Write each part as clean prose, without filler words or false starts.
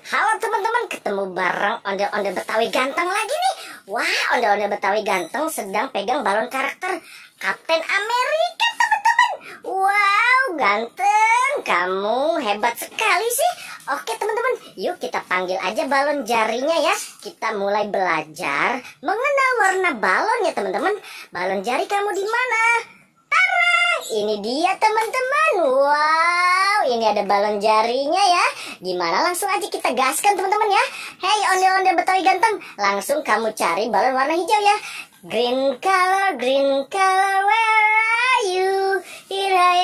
Halo teman-teman, ketemu bareng ondel-ondel Betawi ganteng lagi nih. Wah, ondel-ondel Betawi ganteng sedang pegang balon karakter Kapten Amerika, teman-teman. Wow, ganteng, kamu hebat sekali sih. Oke teman-teman, yuk kita panggil aja balon jarinya ya. Kita mulai belajar mengenal warna balon ya teman-teman. Balon jari kamu di mana? Ini dia teman-teman. Wow, ini ada balon jarinya ya. Gimana, langsung aja kita gaskan teman-teman ya. Hey ondel-ondel Betawi ganteng, langsung kamu cari balon warna hijau ya. Green color, where are you? Here I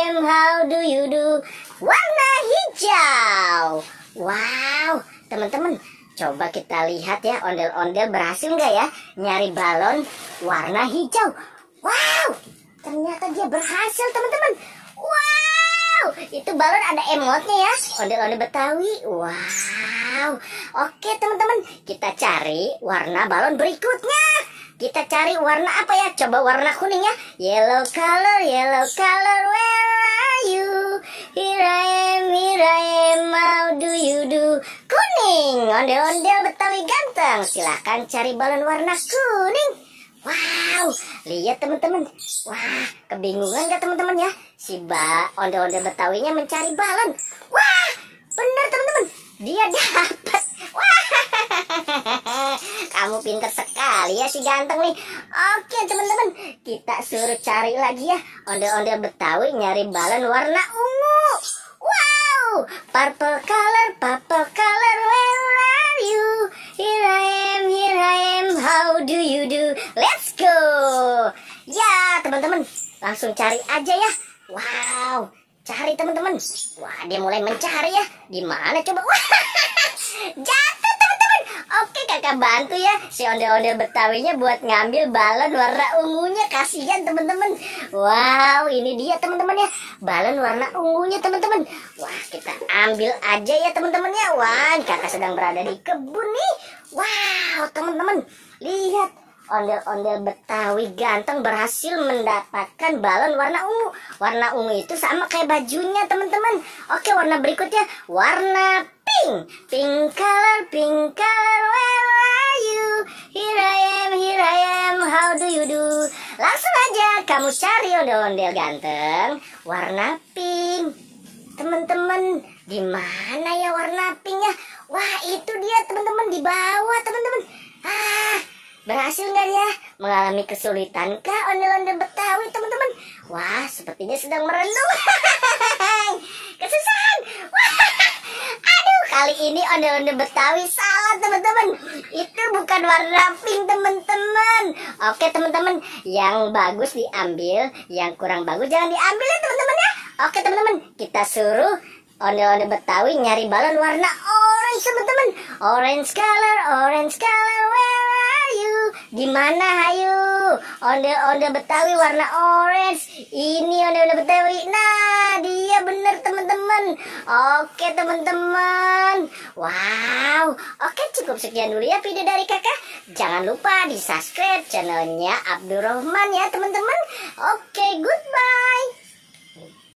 am, how do you do? Warna hijau. Wow, teman-teman, coba kita lihat ya, ondel-ondel berhasil nggak ya nyari balon warna hijau. Wow, ternyata dia berhasil teman-teman. Wow, itu balon ada emotnya ya, ondel-ondel Betawi. Wow, oke teman-teman, kita cari warna balon berikutnya. Kita cari warna apa ya? Coba warna kuning ya. Yellow color, where are you? Here I am, how do you do? Kuning, ondel-ondel Betawi ganteng, silahkan cari balon warna kuning. Wow, lihat teman-teman. Wah, kebingungan gak teman-teman ya? Si ondel-ondel Betawinya mencari balon. Wah, benar teman-teman, dia dapat. Wah, kamu pintar sekali ya si ganteng nih. Oke teman-teman, kita suruh cari lagi ya, ondel-ondel Betawi nyari balon warna ungu. Wow, purple color, where are you? Here I am, how do you do? Let's go. Ya teman-teman, langsung cari aja ya. Wow, cari teman-teman. Wah, dia mulai mencari ya. Gimana coba? Wah, jatuh teman-teman. Oke, kakak bantu ya si ondel-ondel Betawinya buat ngambil balon warna ungunya. Kasihan teman-teman. Wow, ini dia teman-teman ya, balon warna ungunya teman-teman. Wah, kita ambil aja ya teman-teman ya. Wah, kakak sedang berada di kebun nih. Wow, teman-teman, lihat, ondel-ondel Betawi ganteng berhasil mendapatkan balon warna ungu. Warna ungu itu sama kayak bajunya teman-teman. Oke, warna berikutnya warna pink. Pink color, where are you? Here I am, how do you do? Langsung aja kamu cari ondel-ondel ganteng warna pink. Teman-teman, di mana ya warna pinknya? Wah, itu dia teman-teman, di bawah teman-teman. Berhasil nggak ya? Mengalami kesulitan kah ondel-ondel Betawi teman-teman? Wah, sepertinya sedang merenung. Kesusahan. Wah, aduh, kali ini ondel-ondel Betawi salah teman-teman. Itu bukan warna pink teman-teman. Oke teman-teman, yang bagus diambil, yang kurang bagus jangan diambil ya teman-teman ya. Oke teman-teman, kita suruh ondel-ondel Betawi nyari balon warna orange teman-teman. Orange color, where are you? Gimana, ayo ondel-ondel Betawi warna orange. Ini ondel-ondel Betawi. Nah, dia bener teman-teman. Oke teman-teman. Wow, oke, cukup sekian dulu ya video dari kakak. Jangan lupa di subscribe channelnya Abdurrahman ya teman-teman. Oke, goodbye.